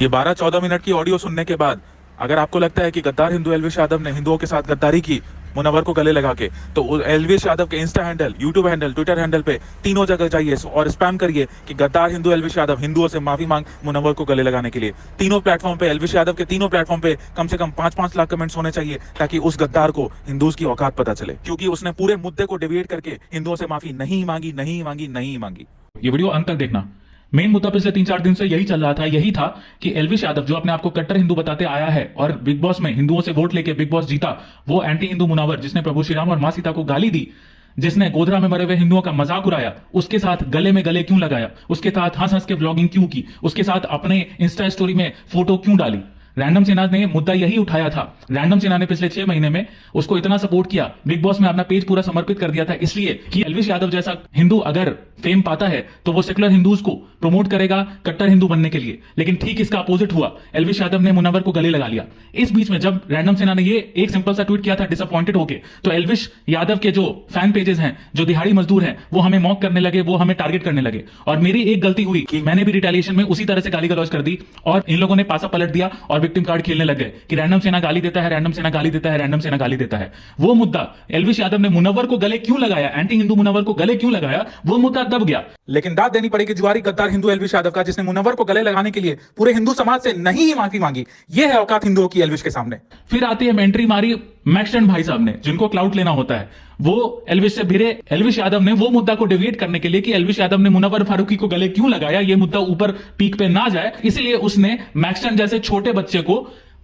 ये 12-14 मिनट की ऑडियो सुनने के बाद अगर आपको लगता है कि गद्दार हिंदू एल्विश यादव ने हिंदुओं के साथ गद्दारी की मुनव्वर को गले लगा के, तो एल्विश यादव के Insta handle, YouTube handle, Twitter handle पे तीनों जगह जाइए और स्पैम करिए कि गद्दार हिंदू एल्विश यादव हिंदुओं से माफी मांग मुनव्वर को गले लगाने के लिए। तीनों प्लेटफॉर्म पे, एल्विश यादव के तीनों प्लेटफॉर्म पे कम से कम 5-5 लाख कमेंट्स होने चाहिए ताकि उस गद्दार को हिंदूज की औकात पता चले, क्योंकि उसने पूरे मुद्दे को डिविएट करके हिंदुओं से माफी नहीं मांगी, नहीं मांगी, नहीं मांगी। ये वीडियो अंत तक देखना। मेन मुद्दा पिछले 3-4 दिन से यही चल रहा था, यही था कि एल्विश यादव जो अपने आप को कट्टर हिंदू बताते आया है और बिग बॉस में हिंदुओं से वोट लेके बिग बॉस जीता, वो एंटी हिंदू मुनव्वर जिसने प्रभु श्री राम और मां सीता को गाली दी, जिसने गोधरा में मरे हुए हिंदुओं का मजाक उड़ाया, उसके साथ गले में गले क्यों लगाया, उसके साथ हंस हंस के व्लॉगिंग क्यों की, उसके साथ अपने इंस्टा स्टोरी में फोटो क्यों डाली। रैंडम सेना ने मुद्दा यही उठाया था। रैंडम सेना ने पिछले 6 महीने में उसको इतना सपोर्ट किया, बिग बॉस में अपना पेज पूरा समर्पित कर दिया था, इसलिए कि एल्विश यादव जैसा हिंदू अगर फेम पाता है तो वो सेकुलर हिंदूज को प्रमोट करेगा कट्टर हिंदू बनने के लिए। लेकिन ठीक इसका अपोजिट हुआ, एल्विश यादव ने मुनव्वर को गले लगा लिया। इस बीच में जब रैंडम सेना ने ये एक सिंपल सा ट्वीट किया था डिसअपॉइंटेड होके, तो एल्विश यादव के जो फैन पेजेस हैं, जो दिहाड़ी मजदूर हैं, वो हमें मॉक करने लगे, वो हमें टारगेट करने लगे। और मेरी एक गलती हुई कि मैंने भी रिटेलिएशन में उसी तरह से गाली गलौज कर दी और इन लोगों ने पासा पलट दिया और विक्टिम कार्ड खेलने लग गए कि रैंडम सेना गाली देता है, रैंडम सेना गाली देता है, रैंडम सेना गाली देता है। वो मुद्दा एल्विश यादव ने मुनव्वर को गले क्यों लगाया, एंटी हिंदू मुनव्वर को गले क्यों लगाया, वो मुद्दा दब गया। लेकिन दाद देनी पड़ेगी जुआरी गद्दार हिंदू एल्विश यादव का, जिसने मुनव्वर को गले लगाने के लिए पूरे हिंदू समाज से नहीं ही माफी मांगी। यह है औकात हिंदुओं की एल्विश के सामने। फिर आती है एंट्री मारी मैक्सटन भाई साहब ने, जिनको क्लाउड लेना होता है। वो एल्विश से भिड़े एल्विश यादव ने वो मुद्दा को डिविएट करने के लिए कि एल्विश यादव ने मुनव्वर फारूकी को गले क्यों लगाया, ये मुद्दा ऊपर पीक पे ना जाए, इसलिए उसने मैक्सटन जैसे छोटे बच्चे को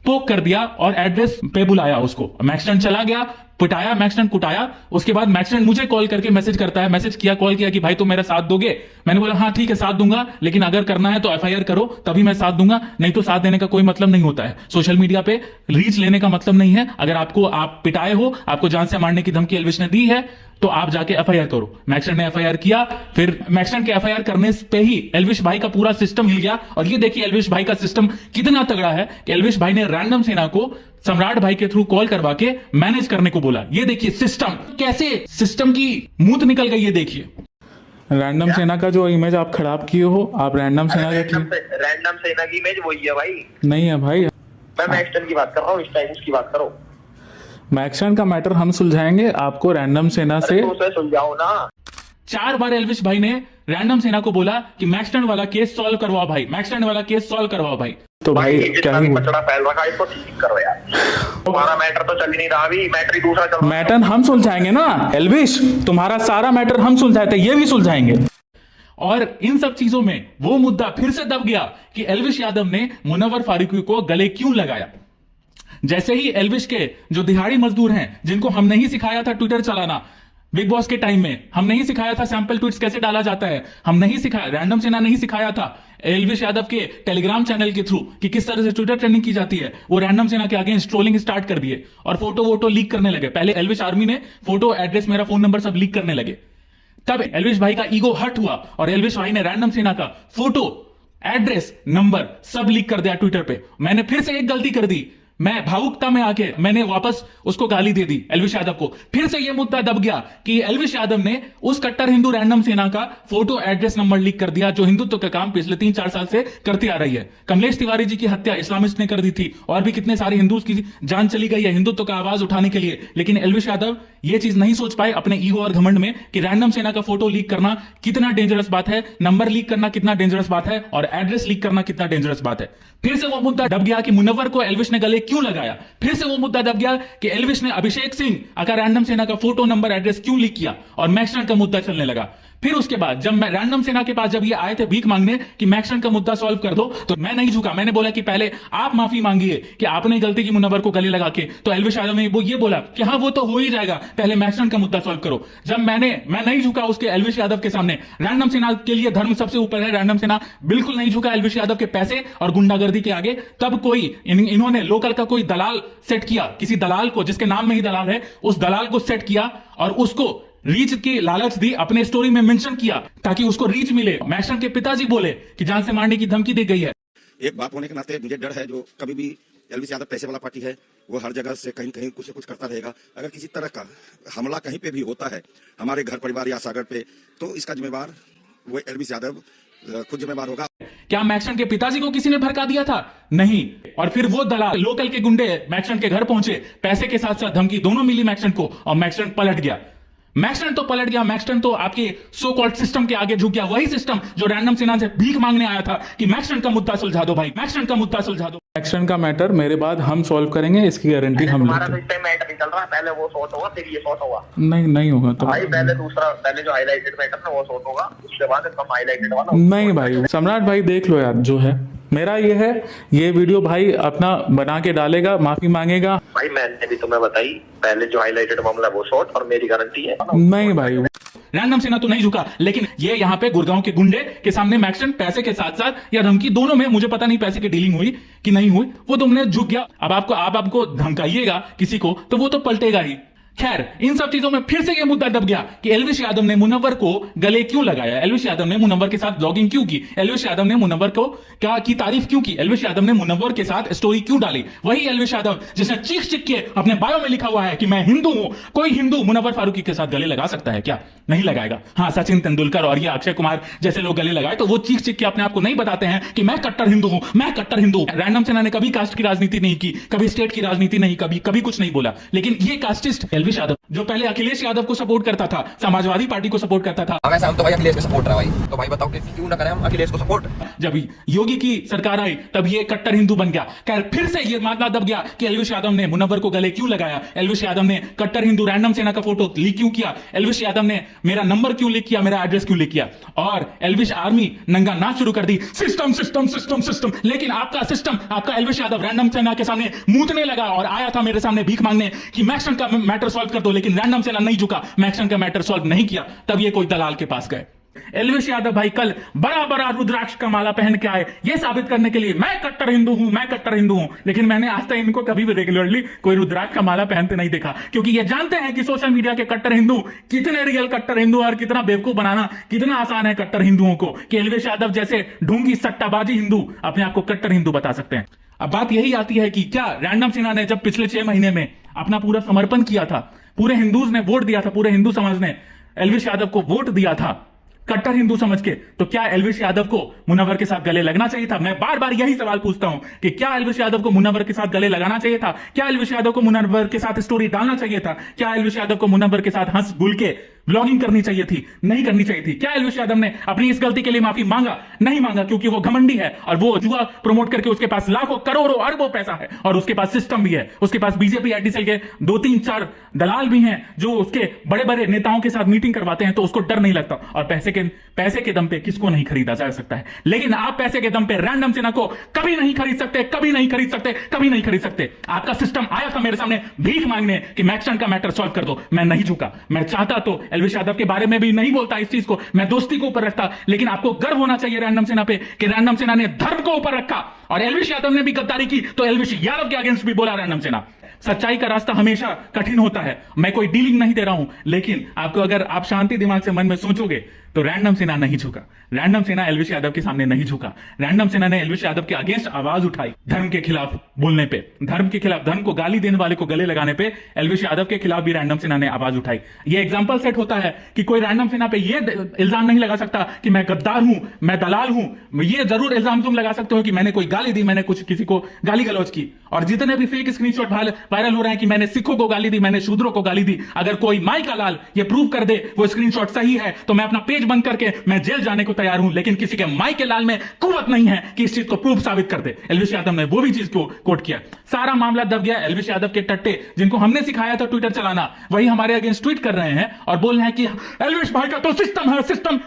पोक कर दिया और एड्रेस पे बुलाया उसको। मैक्सटन चला गया, पिटाया, मैक्सटन कुटाया। उसके बाद मैक्सटन मुझे कॉल करके मैसेज करता है, मैसेज किया, कॉल किया कि भाई तुम मेरा साथ दोगे। मैंने बोला हाँ ठीक है साथ दूंगा, लेकिन अगर करना है तो एफआईआर करो तभी मैं साथ दूंगा, नहीं तो साथ देने का कोई मतलब नहीं होता है। सोशल मीडिया पे रीच लेने का मतलब नहीं है। अगर आप पिटाए हो, आपको जान से मारने की धमकी एल्विश ने दी है, तो आप जाके एफआईआर करो। मैक्सटन ने एफआईआर किया। फिर मैक्सटन के एफआईआर करने पे ही एल्विश भाई का पूरा सिस्टम हिल गया। और ये देखिए एल्विश भाई का सिस्टम कितना तगड़ा है कि एल्विश भाई ने रैंडम सेना को सम्राट भाई के थ्रू कॉल करवा के मैनेज करने को बोला। ये देखिए सिस्टम, कैसे सिस्टम की मूत निकल गई, ये देखिए। रैंडम सेना का जो इमेज आप खराब किए हो, आप रैंडम सेना रैंडम सेना की इमेज वही है भाई, नहीं है भाई। मैं मैक्सटन की बात कर रहा हूँ, इस टाइम की बात करो। मैक्सटन का मैटर हम सुलझाएंगे, आपको रैंडम सेना से सुलझाओ ना। 4 बार एल्विश भाई ने रैंडम सेना को बोला कि मैक्सटन वाला केस सॉल्व करवाओ भाई, मैक्सटन वाला केस सॉल्व करवाओ भाई। तो भाई जितना भी पचड़ा फैल रखा है इसको ठीक करो यार। तुम्हारा मैटर तो चल ही नहीं रहा अभी, मैटर ही दूसरा चल रहा है। मैटर हम सुलझाएंगे ना एल्विश, तुम्हारा सारा मैटर हम सुलझाए थे, ये भी सुलझाएंगे। और इन सब चीजों में वो मुद्दा फिर से दब गया कि एल्विश यादव ने मुनव्वर फारूकी को गले क्यों लगाया। जैसे ही एल्विश के जो दिहाड़ी मजदूर हैं, जिनको हम नहीं सिखाया था ट्विटर चलाना बिग बॉस के टाइम में, हम नहीं सिखाया था सैंपल ट्वीट्स कैसे डाला जाता है, हम नहीं सिखाया, रैंडम सेना नहीं सिखाया था एल्विश यादव के टेलीग्राम चैनल के थ्रू कि किस तरह से ट्विटर ट्रेंडिंग की जाती है, वो रैंडम सेना के अगेंस्ट ट्रोलिंग स्टार्ट कर दिए और फोटो वोटो लीक करने लगे। पहले एल्विश आर्मी ने फोटो, एड्रेस, मेरा फोन नंबर सब लीक करने लगे। तब एल्विश भाई का ईगो हर्ट हुआ और एल्विश भाई ने रैंडम सेना का फोटो, एड्रेस, नंबर सब लीक कर दिया ट्विटर पे। मैंने फिर से एक गलती कर दी, मैं भावुकता में आके मैंने वापस उसको गाली दे दी एल्विश यादव को। फिर से यह मुद्दा दब गया कि एल्विश यादव ने उस कट्टर हिंदू रैंडम सेना का फोटो, एड्रेस, नंबर लीक कर दिया, जो हिंदुत्व का काम पिछले 3-4 साल से करती आ रही है। कमलेश तिवारी जी की हत्या इस्लामिस्ट ने कर दी थी और भी कितने सारे हिंदूज की जान चली गई है हिंदुत्व का आवाज उठाने के लिए। लेकिन एल्विश यादव ये चीज नहीं सोच पाए अपने ईगो और घमंड में कि रैंडम सेना का फोटो लीक करना कितना डेंजरस बात है, नंबर लीक करना कितना डेंजरस बात है और एड्रेस लीक करना कितना डेंजरस बात है। फिर से वो मुद्दा दब गया कि मुनव्वर को एल्विश ने गले क्यों लगाया। फिर से वो मुद्दा दब गया कि एल्विश ने अभिषेक सिंह अगर रैंडम सेना का फोटो, नंबर, एड्रेस क्यों लीक किया और मैक्सटन का मुद्दा चलने लगा। फिर उसके बाद जब मैं रैंडम सेना के पास जब ये आए थे भीख मांगने कि मैक्सटन का मुद्दा सॉल्व कर दो, तो मैं नहीं झुका। मैंने बोला कि पहले आप माफी मांगिए कि आपने गलती की मुनव्वर को गले लगा के। तो एल्विश यादव ने वो ये बोला कि हाँ वो तो हो ही जाएगा, पहले मैक्सटन का मुद्दा सॉल्व करो। जब मैं नहीं झुका उसके एल्विश यादव के सामने। रैंडम सेना के लिए धर्म सबसे ऊपर है, रैंडम सेना बिल्कुल नहीं झुका एल्विश यादव के पैसे और गुंडागर्दी के आगे। तब कोई इन्होंने लोकल का कोई दलाल सेट किया, किसी दलाल को जिसके नाम में ही दलाल है, उस दलाल को सेट किया और उसको रीच की लालच दी, अपने स्टोरी में मेंशन किया ताकि उसको रीच मिले। मैक्सटन के पिताजी बोले कि जान से मारने की धमकी दी गई है। एक बाप होने के नाते मुझे डर है, जो कभी भी एल्विश यादव पैसे वाला पार्टी है, वो हर जगह से कहीं कहीं कुछ न कुछ करता रहेगा। अगर किसी तरह का हमला कहीं पे भी होता है हमारे घर परिवार या सागर पे, तो इसका जिम्मेवार वो एल्विश यादव खुद जिम्मेवार होगा। क्या मैक्सन के पिताजी को किसी ने भड़का दिया था? नहीं। और फिर वो दलाल लोकल के गुंडे मैक्सन के घर पहुंचे, पैसे के साथ साथ धमकी दोनों मिली मैक्सन को, और मैक्सन पलट गया। मैक्सन तो पलट गया, मैक्सन तो आपके सो कॉल्ड सिस्टम के आगे झुक गया, वही सिस्टम जो रैंडम सिन्हा से भीख मांगने आया था कि मैक्सन का मुद्दा सुलझा दो भाई, मैक्सन का मुद्दा सुलझा दो। मैक्सन का मैटर मेरे बाद हम सॉल्व करेंगे, इसकी गारंटी हम तुम्हारा लेते तो इस टाइम मैटर नहीं चल रहा, पहले वो सॉर्ट होगा फिर ये सॉर्ट होगा। हैं। नहीं होगा तो भाई पहले जो हाईलाइटेड मैटर ना वो सॉर्ट होगा, उसके बाद एकदम हाईलाइटेड वाला। नहीं भाई, सम्राट भाई देख लो यार, जो है मेरा ये है, ये वीडियो भाई अपना बना के डालेगा, माफी मांगेगा। भाई मैंने भी तुम्हें बताई, पहले जो हाईलाइटेड मामला वो शॉर्ट, और मेरी गारंटी है। नहीं भाई, रैंडम सिन्हा तो नहीं झुका, लेकिन ये यहाँ पे गुड़गांव के गुंडे के सामने मैक्सन पैसे के साथ साथ या धमकी दोनों में, मुझे पता नहीं पैसे की डीलिंग हुई कि नहीं हुई, वो तुमने झुक गया। अब आपको धमकाइएगा किसी को तो वो तो पलटेगा ही। खैर, इन सब चीजों में फिर से यह मुद्दा दब गया कि एल्विश यादव ने मुनव्वर को गले क्यों लगाया, एल्विश यादव ने मुनव्वर के साथ ब्लॉगिंग क्यों की, एल्विश यादव ने मुनव्वर को क्या की तारीफ क्यों की, एल्विश यादव ने मुनव्वर के साथ स्टोरी क्यों डाली। वही एल्विश यादव जिसने चीख के अपने बायो में लिखा हुआ है कि मैं हिंदू हूं। कोई हिंदू मुनव्वर फारूकी के साथ गले लगा सकता है क्या? नहीं लगाएगा। हाँ, सचिन तेंदुलकर और ये अक्षय कुमार जैसे लोग गले लगाए तो वो चीख के अपने आप को नहीं बताते हैं कि मैं कट्टर हिंदू हूं, मैं कट्टर हिंदू हूं। रैंडम सिन्हा ने कभी कास्ट की राजनीति नहीं की, कभी स्टेट की राजनीति नहीं, कभी कुछ नहीं बोला। लेकिन ये कास्टिस्ट एल्विश यादव जो पहले अखिलेश यादव को सपोर्ट करता था, समाजवादी पार्टी को सपोर्ट करता था, हम तो भाई अखिलेश को सपोर्ट रहा भाई, तो भाई बताओ कि क्यों ना करें हम अखिलेश को सपोर्ट। जब योगी की सरकार आई तब ये कट्टर हिंदू बन गया। खैर, फिर से ये मामला दब गया कि एल्विश यादव ने मुनव्वर को गले क्यों लगाया, एल्विश यादव ने कट्टर हिंदू रैंडम सिन्हा का फोटो लीक क्यों किया, एल्विश यादव ने मेरा नंबर क्यों लीक किया, मेरा एड्रेस क्यों लीक किया, और एल्विश आर्मी नंगा नाच शुरू कर दी, सिस्टम सिस्टम सिस्टम सिस्टम। लेकिन आपका सिस्टम, आपका एल्विश यादव रैंडम सिन्हा के सामने मूतने लगा और आया था मेरे सामने भीख मांगने कि मैक्सन का मैटर सॉल्व कर दो, लेकिन रैंडम सिन्हा नहीं झुका, मैक्सन का मैटर सॉल्व नहीं किया। तब ये कोई दलाल के पास गए। एल्विश यादव भाई कल बड़ा बड़ा रुद्राक्ष का माला पहन के आए, ये साबित करने के लिए मैं कट्टर हिंदू हूं, मैं कट्टर हिंदू हूं। लेकिन मैंने आज तक इनको कभी भी रेगुलरली कोई रुद्राक्ष का माला पहनते नहीं देखा, क्योंकि ये जानते हैं कि सोशल मीडिया के कट्टर हिंदू कितने रियल कट्टर हिंदू और कितना बेवकूफ बनाना कितना आसान है कट्टर हिंदुओं को, कि एल्विश यादव जैसे ढोंगी सट्टाबाजी हिंदू अपने आप को कट्टर हिंदू बता सकते हैं। अब बात यही आती है कि क्या रैंडम सिन्हा ने जब पिछले 6 महीने में अपना पूरा समर्पण किया था, पूरे हिंदूज ने वोट दिया था, पूरे हिंदू समाज ने एल्विश यादव को वोट दिया था कट्टर हिंदू समझ के, तो क्या एल्विश यादव को मुनव्वर के साथ गले लगना चाहिए था? मैं बार बार यही सवाल पूछता हूं कि क्या एल्विश यादव को मुनव्वर के साथ गले लगाना चाहिए था? क्या एल्विश यादव को मुनव्वर के साथ स्टोरी डालना चाहिए था? क्या एल्विश यादव को मुनव्वर के साथ हंस गुल के ब्लॉगिंग करनी चाहिए थी? नहीं करनी चाहिए थी। क्या एल्विश यादव ने अपनी इस गलती के लिए माफी मांगा? नहीं मांगा, क्योंकि वो घमंडी है और वो जुआ प्रमोट करके उसके पास लाखों करोड़ों अरबों पैसा है और उसके पास सिस्टम भी है, उसके पास बीजेपी आईटी सेल के 2-3-4 दलाल भी हैं जो उसके बड़े बड़े नेताओं के साथ मीटिंग करवाते हैं, तो उसको डर नहीं लगता। और पैसे के दम पे किसको नहीं खरीदा जा सकता है, लेकिन आप पैसे के दम पे रैंडम सिन्हा को कभी नहीं खरीद सकते, कभी नहीं खरीद सकते, कभी नहीं खरीद सकते। आपका सिस्टम आया था मेरे सामने भीख मांगने कि मैक्सन का मैटर सॉल्व कर दो, मैं नहीं झुका। मैं चाहता तो एल्विश यादव के बारे में भी नहीं बोलता इस चीज को, मैं दोस्ती को ऊपर रखता, लेकिन आपको गर्व होना चाहिए रैंडम सिन्हा पे कि रैंडम सिन्हा ने धर्म को ऊपर रखा। और एल्विश यादव ने भी गद्दारी की तो एल्विश यादव के अगेंस्ट भी बोला रैंडम सिन्हा। सच्चाई का रास्ता हमेशा कठिन होता है, मैं कोई डीलिंग नहीं दे रहा हूं, लेकिन आपको अगर आप शांति दिमाग से मन में सोचोगे तो रैंडम सिन्हा नहीं झुका, रैंडम सिन्हा एल्विश यादव के सामने नहीं झुका। रैंडम सिन्हा ने एल्विश यादव के अगेंस्ट आवाज उठाई, धर्म के खिलाफ बोलने पे, धर्म के खिलाफ, धर्म को गाली देने वाले को गले लगाने पे एल्विश यादव के खिलाफ भी रैंडम सिन्हा ने आवाज उठाई। ये एग्जांपल सेट होता है कि कोई रैंडम सिन्हा पे ये इल्जाम नहीं लगा सकता कि मैं गद्दार हूं, मैं दलाल हूं। ये जरूर इल्जाम तुम लगा सकते हो कि मैंने कोई गाली दी, मैंने कुछ किसी को गाली गलौज की। और जितने भी फेक स्क्रीनशॉट वायरल हो रहे हैं कि मैंने सिखों को गाली दी, मैंने शूद्रों को गाली दी, अगर कोई माई का लाल ये प्रूव कर दे वो स्क्रीनशॉट सही है तो मैं अपना पेज बंद करके मैं जेल जाने को तैयार हूं, लेकिन किसी के माई के लाल में कुव्वत नहीं है कि इस चीज को प्रूफ साबित कर दे। एल्विश यादव ने वो भी चीज को कोट किया। सारा मामला दब गया। एल्विश यादव के टट्टे जिनको हमने सिखाया था ट्विटर चलाना, वही हमारे अगेंस्ट ट्वीट कर रहे हैं और बोल रहे हैं कि एल्विश भाई का तो सिस्टम है।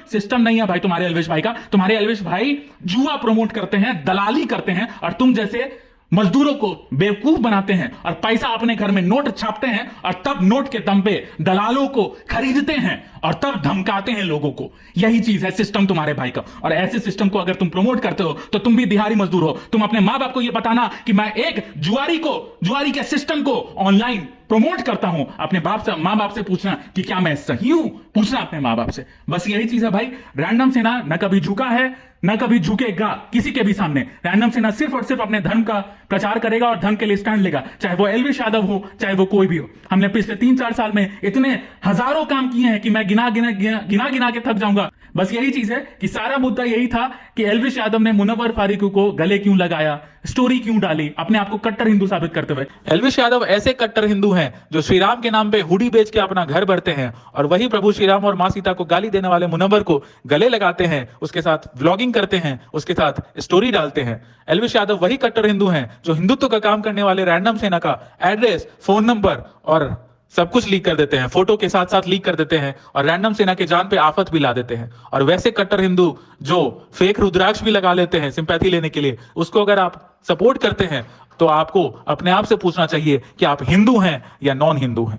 सिस्टम नहीं है भाई तुम्हारे एल्विश भाई का। तुम्हारे एल्विश भाई जुआ प्रमोट करते हैं, दलाली करते हैं और तुम जैसे मजदूरों को बेवकूफ बनाते हैं और पैसा अपने घर में नोट छापते हैं और तब नोट के दम पे दलालों को खरीदते हैं और तब धमकाते हैं लोगों को। यही चीज है सिस्टम तुम्हारे भाई का। और ऐसे सिस्टम को अगर तुम प्रमोट करते हो तो तुम भी दिहाड़ी मजदूर हो। तुम अपने मां बाप को यह बताना कि मैं एक जुआरी के सिस्टम को ऑनलाइन प्रमोट करता हूं अपने बाप से, मां बाप से पूछना कि क्या मैं सही हूं, पूछना अपने मां बाप से। बस यही चीज है भाई। रैंडम सेना न कभी झुका है न कभी झुकेगा किसी के भी सामने। रैंडम सेना सिर्फ और सिर्फ अपने धर्म का प्रचार करेगा और धर्म के लिए स्टैंड लेगा, चाहे वो एलविश यादव हो चाहे वो कोई भी हो। हमने पिछले 3-4 साल में इतने हजारों काम किए हैं कि मैं गिना गिना के थक जाऊंगा। बस यही चीज है कि सारा मुद्दा यही था कि एलविश यादव ने मुनव्वर फारूकी को गले क्यों लगाया, स्टोरी क्यों डाली, अपने आप को कट्टर हिंदू साबित करते हुए। एलविश यादव ऐसे कट्टर हिंदू हैं जो श्री राम के नाम पे हुडी बेच के अपना घर भरते हैं और वही प्रभु श्री राम और मां सीता को गाली देने वाले मुनव्वर को गले लगाते हैं, उसके साथ व्लॉगिंग करते हैं, उसके साथ स्टोरी डालते हैं। एलविश यादव वही कट्टर हिंदू हैं जो हिंदुत्व का काम करने वाले रैंडम सेना का एड्रेस, फोन नंबर और सब कुछ लीक कर देते हैं, फोटो के साथ साथ लीक कर देते हैं और रैंडम सेना के जान पे आफत भी ला देते हैं। और वैसे कट्टर हिंदू जो फेक रुद्राक्ष भी लगा लेते हैं सिंपैथी लेने के लिए, उसको अगर आप सपोर्ट करते हैं तो आपको अपने आप से पूछना चाहिए कि आप हिंदू हैं या नॉन हिंदू हैं।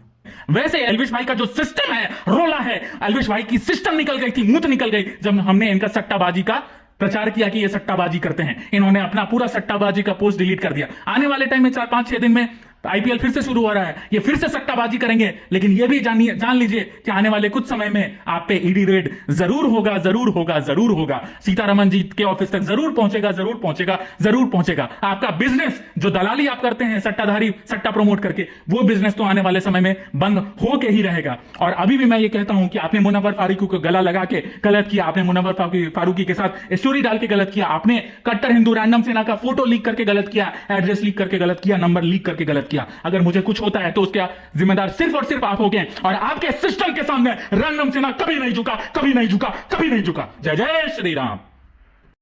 वैसे एलविश भाई का जो सिस्टम है, रोला है, एलविश भाई की सिस्टम निकल गई थी, मूत निकल गई जब हमने इनका सट्टाबाजी का प्रचार किया कि ये सट्टाबाजी करते हैं। इन्होंने अपना पूरा सट्टाबाजी का पोस्ट डिलीट कर दिया। आने वाले टाइम में 4-5-6 दिन में आईपीएल फिर से शुरू हो रहा है, ये फिर से सट्टाबाजी करेंगे। लेकिन ये भी जान लीजिए कि आने वाले कुछ समय में आप पे ईडी रेड जरूर होगा, जरूर होगा, जरूर होगा। सीतारमन जी के ऑफिस तक जरूर पहुंचेगा, जरूर पहुंचेगा, जरूर पहुंचेगा। आपका बिजनेस जो दलाली आप करते हैं सट्टाधारी, सट्टा प्रमोट करके, वो बिजनेस तो आने वाले समय में बंद होके ही रहेगा। और अभी भी मैं ये कहता हूं कि आपने मुनव्वर फारूकी को गला लगा के गलत किया, आपने मुनव्वर फारूकी के साथ स्टोरी डाल के गलत किया, आपने कट्टर हिंदू रैंडम सेना का फोटो लीक करके गलत किया, एड्रेस लीक करके गलत किया, नंबर लीक करके गलत किया। अगर मुझे कुछ होता है तो उसका जिम्मेदार सिर्फ और सिर्फ आप होंगे। और आपके सिस्टम के सामने रैंडम सेना कभी नहीं झुका, कभी नहीं झुका, कभी नहीं झुका। जय जय श्री राम।